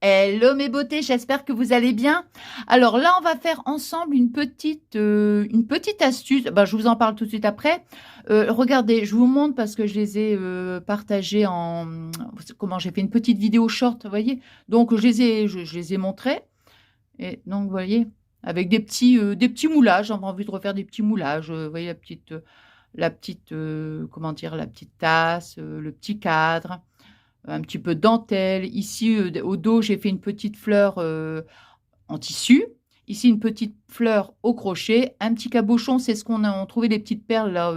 Hello mes beautés, j'espère que vous allez bien. Alors là, on va faire ensemble une petite astuce. Ben, je vous en parle tout de suite après. Regardez, je vous montre parce que je les ai partagés en... Comment j'ai fait une petite vidéo short, vous voyez. Donc je les ai montrés. Et donc, vous voyez, avec des petits moulages. J'avais envie de refaire des petits moulages. Vous voyez comment dire, la petite tasse, le petit cadre un petit peu de dentelle. Ici, au dos, j'ai fait une petite fleur en tissu. Ici, une petite fleur au crochet. Un petit cabochon, c'est ce qu'on a on trouvé des petites perles là,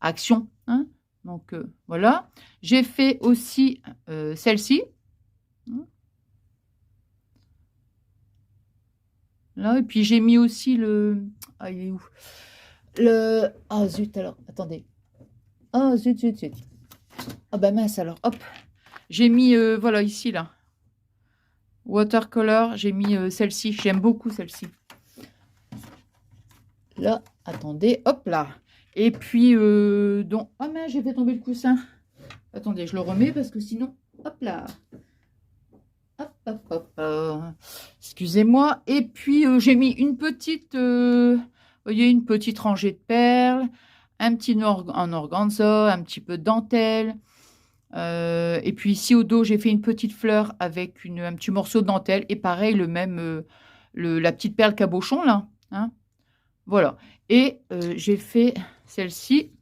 Action. Hein. Donc voilà. J'ai fait aussi celle-ci. Là, et puis j'ai mis aussi le. Ah, il est où? Ah zut, alors, attendez. Ah zut, zut, zut. Ah bah mince, alors, hop. J'ai mis, voilà, ici, là. Watercolor, j'ai mis celle-ci. J'aime beaucoup celle-ci. Là, attendez, hop là. Et puis, donc... Oh mince, j'ai fait tomber le coussin. Attendez, je le remets parce que sinon... Hop là. Hop, hop, hop. Excusez-moi. Et puis, j'ai mis une petite... vous voyez, une petite rangée de perles. Un petit en organza, un petit peu de dentelle. Et puis ici, au dos, j'ai fait une petite fleur avec un petit morceau de dentelle. Et pareil, le même... la petite perle cabochon, là. Hein. Voilà. Et j'ai fait celle-ci.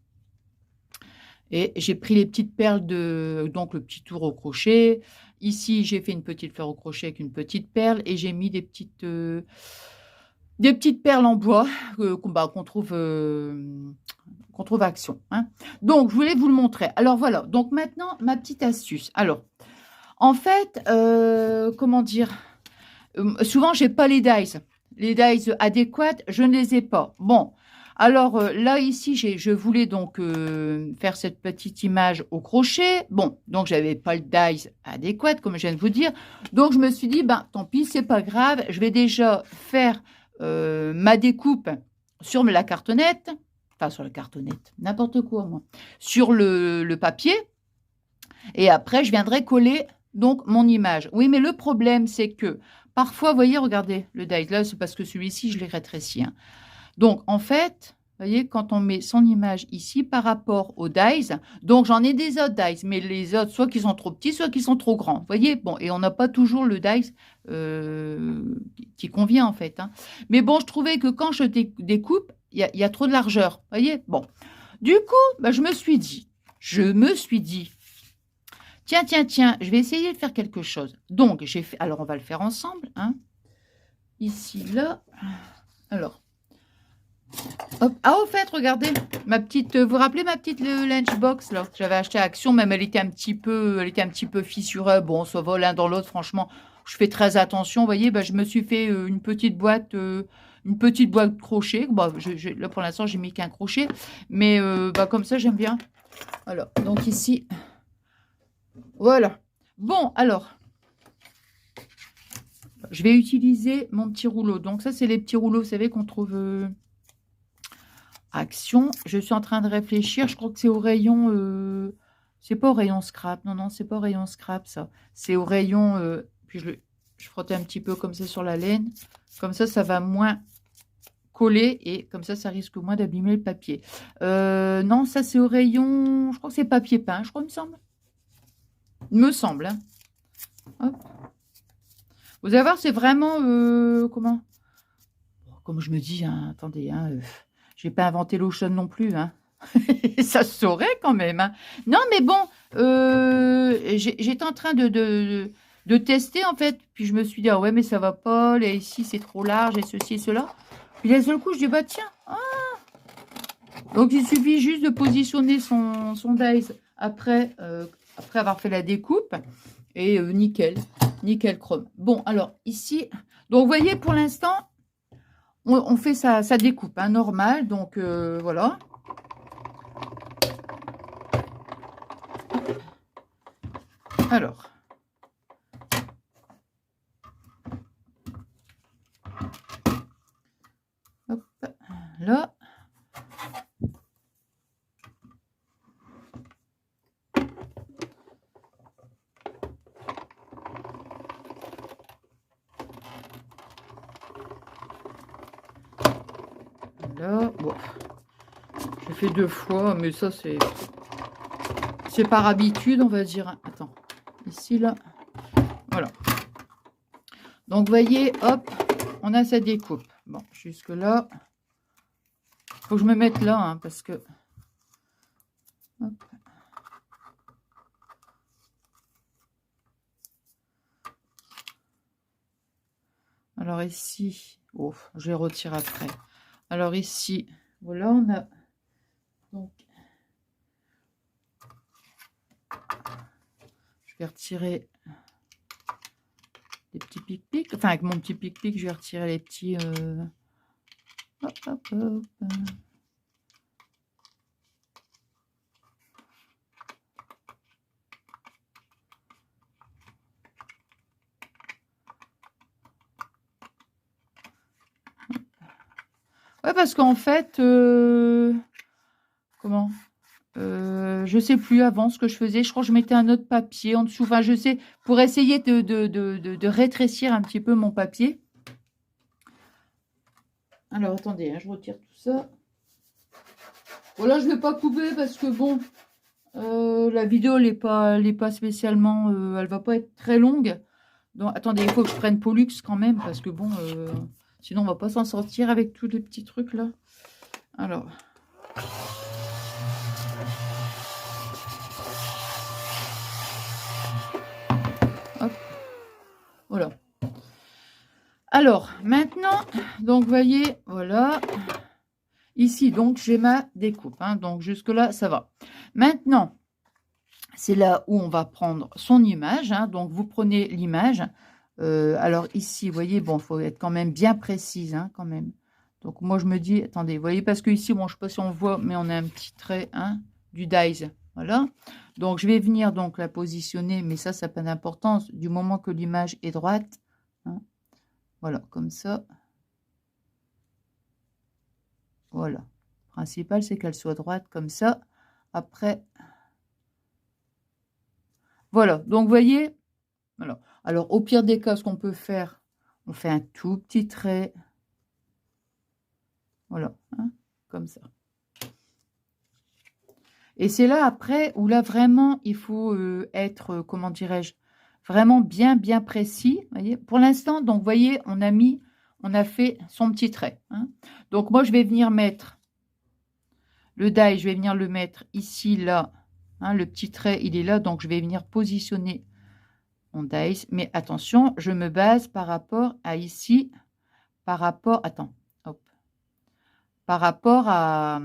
Et j'ai pris les petites perles donc le petit tour au crochet. Ici, j'ai fait une petite fleur au crochet avec une petite perle. Et j'ai mis des petites perles en bois qu'on trouve Action. Hein. Donc, je voulais vous le montrer. Alors, voilà. Donc, maintenant, ma petite astuce. Alors, en fait, comment dire souvent, j'ai pas les dies. Les dies adéquates, je ne les ai pas. Bon, alors là, ici, je voulais donc faire cette petite image au crochet. Bon, donc, j'avais pas le dies adéquat, comme je viens de vous dire. Donc, je me suis dit, ben, tant pis, c'est pas grave. Je vais déjà faire ma découpe sur la cartonnette. Enfin, sur la cartonnette, n'importe quoi, moi. Sur le papier. Et après, je viendrai coller donc mon image. Oui, mais le problème, c'est que parfois, vous voyez, regardez, le dies, là, c'est parce que celui-ci, je l'ai rétréci. Hein. Donc, en fait, vous voyez, quand on met son image ici par rapport au dies, donc j'en ai des autres dies, mais les autres, soit qui sont trop petits, soit qui sont trop grands. Vous voyez, bon, et on n'a pas toujours le dies qui convient, en fait. Hein. Mais bon, je trouvais que quand je découpe, il y a trop de largeur. Vous voyez, bon. Du coup, bah, je me suis dit, tiens, je vais essayer de faire quelque chose. Donc, j'ai fait... Alors, on va le faire ensemble. Hein. Ici, là. Alors. Hop. Ah, au fait, regardez. Ma petite... Vous vous rappelez ma petite lunchbox, là? J'avais acheté à Action, même elle était un petit peu fissurée. Bon, ça va l'un dans l'autre, franchement. Je fais très attention. Vous voyez, bah, je me suis fait une petite boîte crochet. Bah, là, pour l'instant, j'ai mis qu'un crochet. Mais bah, comme ça, j'aime bien. Alors, donc ici... Voilà. Bon, alors, je vais utiliser mon petit rouleau. Donc, ça, c'est les petits rouleaux, vous savez, qu'on trouve Action. Je suis en train de réfléchir. Je crois que c'est au rayon... c'est pas au rayon scrap. Non, non, c'est pas au rayon scrap, ça. C'est au rayon... puis, je frottais un petit peu comme ça sur la laine. Comme ça va moins coller. Et comme ça risque moins d'abîmer le papier. Non, ça, c'est au rayon... Je crois que c'est papier peint, je crois, il me semble. Il me semble, hein. Hop. Vous allez voir, c'est vraiment... comment? Comme je me dis, hein, attendez, hein, je n'ai pas inventé l'eau chaude non plus. Hein. Ça se saurait quand même. Hein. Non, mais bon, j'étais en train de tester, en fait. Puis je me suis dit, ah ouais, mais ça va pas. Là, ici, c'est trop large, et ceci et cela. Puis d'un seul coup, je dis, bah tiens. Ah. Donc, il suffit juste de positionner son dies après avoir fait la découpe. Et nickel chrome. Bon, alors, ici... Donc, vous voyez, pour l'instant... On fait sa découpe, hein, normale. Donc, voilà. Alors. Hop, là. Voilà. Bon. J'ai fait 2 fois, mais ça, c'est par habitude, on va dire. Attends. Ici, là. Voilà. Donc, vous voyez, hop, on a sa découpe. Bon, jusque-là. Faut que je me mette là, hein, parce que... Hop. Alors ici, oh, je vais retirer après. Alors ici, voilà, on a donc, je vais retirer les petits pic-pics. Enfin, avec mon petit pic-pic, je vais retirer les petits. Hop, hop, hop. Ouais, parce qu'en fait, comment je sais plus avant ce que je faisais. Je crois que je mettais un autre papier en dessous. Enfin, je sais, pour essayer de rétrécir un petit peu mon papier. Alors, attendez, hein, je retire tout ça. Voilà, je ne vais pas couper parce que bon, la vidéo elle pas spécialement, elle va pas être très longue. Donc, attendez, il faut que je prenne Pollux quand même parce que bon, sinon on va pas s'en sortir avec tous les petits trucs là. Alors. Hop. Voilà. Alors, maintenant, donc, vous voyez, voilà. Ici, donc, j'ai ma découpe. Hein, donc, jusque-là, ça va. Maintenant, c'est là où on va prendre son image. Hein, donc, vous prenez l'image. Alors, ici, vous voyez, bon, il faut être quand même bien précise, hein, quand même. Donc, moi, je me dis, attendez, vous voyez, parce que ici, bon, je ne sais pas si on voit, mais on a un petit trait, hein, du dies. Voilà. Donc, je vais venir donc la positionner, mais ça n'a pas d'importance du moment que l'image est droite. Hein. Voilà, comme ça. Voilà. Le principal, c'est qu'elle soit droite comme ça. Après, voilà. Donc, vous voyez, voilà. Alors, au pire des cas, ce qu'on peut faire, on fait un tout petit trait. Voilà, hein, comme ça. Et c'est là, après, où là, vraiment, il faut être, comment dirais-je, vraiment bien précis. Voyez. Pour l'instant, donc, vous voyez, on a fait son petit trait. Hein. Donc, moi, je vais venir mettre le die, je vais venir le mettre ici, là. Hein, le petit trait, il est là, donc je vais venir positionner mon dice. Mais attention, je me base par rapport à ici, par rapport, attends, hop, par rapport à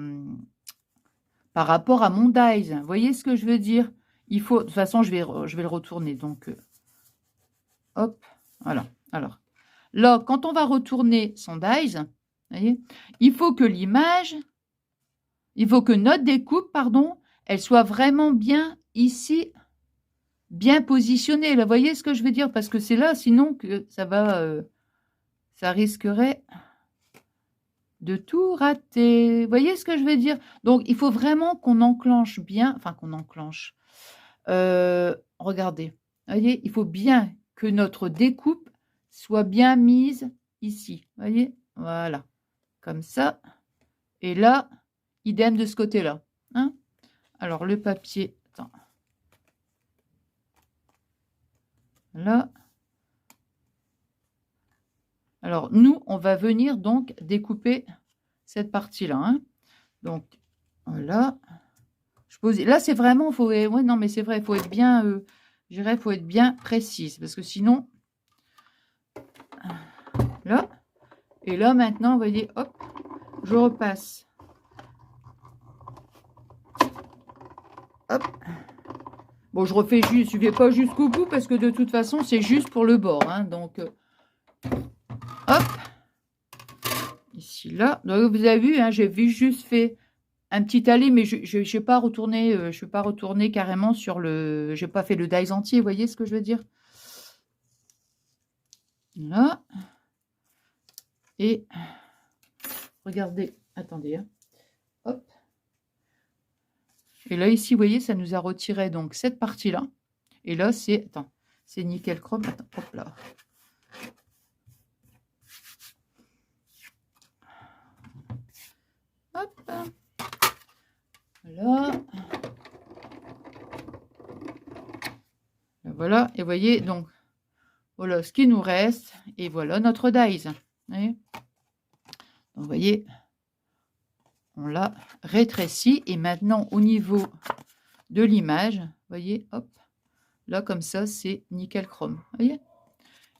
mon dice. Vous voyez ce que je veux dire? Il faut, de toute façon, je vais le retourner. Donc, hop, voilà. Alors, là, quand on va retourner son dice, voyez, il faut que notre découpe, pardon, elle soit vraiment bien ici, bien positionnée. Là, vous voyez ce que je veux dire? Parce que c'est là, sinon, que ça va, ça risquerait de tout rater. Vous voyez ce que je veux dire? Donc, il faut vraiment qu'on enclenche bien, enfin, qu'on enclenche. Regardez, voyez, il faut bien que notre découpe soit bien mise ici. Voyez, voilà, comme ça. Et là, idem de ce côté-là. Hein. Alors, le papier, attends. Là. Alors, nous, on va venir donc découper cette partie-là. Hein. Donc, voilà. Je pose... Là, c'est vraiment... Faut... Ouais, non, mais c'est vrai, il faut être bien... je dirais, faut être bien précise. Parce que sinon... Là. Et là, maintenant, vous voyez, hop, je repasse. Hop. Bon, je refais juste... Je ne vais pas jusqu'au bout parce que de toute façon, c'est juste pour le bord. Hein, donc, hop. Ici, là. Donc, vous avez vu, hein, j'ai juste fait un petit aller, mais je ne vais pas retourner carrément sur le... Je n'ai pas fait le dies entier, vous voyez ce que je veux dire? Là. Et regardez, attendez. Hein. Hop. Et là, ici, vous voyez, ça nous a retiré donc cette partie-là. Et là, c'est... Attends, c'est nickel chrome. Attends, hop là. Voilà, et vous voyez, donc, voilà ce qui nous reste. Et voilà notre dies. Vous voyez, donc, vous voyez, on l'a rétréci. Et maintenant, au niveau de l'image, vous voyez, hop, là, comme ça, c'est nickel chrome. Vous voyez,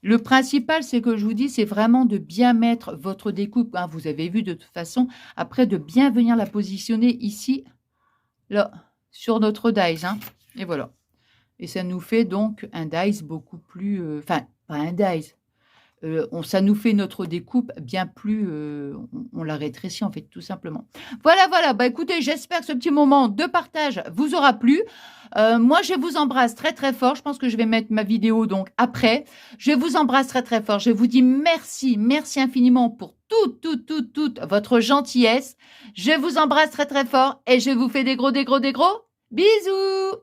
le principal, c'est que je vous dis, c'est vraiment de bien mettre votre découpe. Hein, vous avez vu de toute façon, après, de bien venir la positionner ici, là, sur notre dies. Hein, et voilà. Et ça nous fait donc un dies beaucoup plus... Enfin, pas un dies. Ça nous fait notre découpe bien plus... on la rétrécit, en fait, tout simplement. Voilà, voilà. Bah, écoutez, j'espère que ce petit moment de partage vous aura plu. Moi, je vous embrasse très, très fort. Je pense que je vais mettre ma vidéo, donc, après. Je vous embrasse très, très fort. Je vous dis merci, merci infiniment pour toute votre gentillesse. Je vous embrasse très, très fort et je vous fais des gros bisous.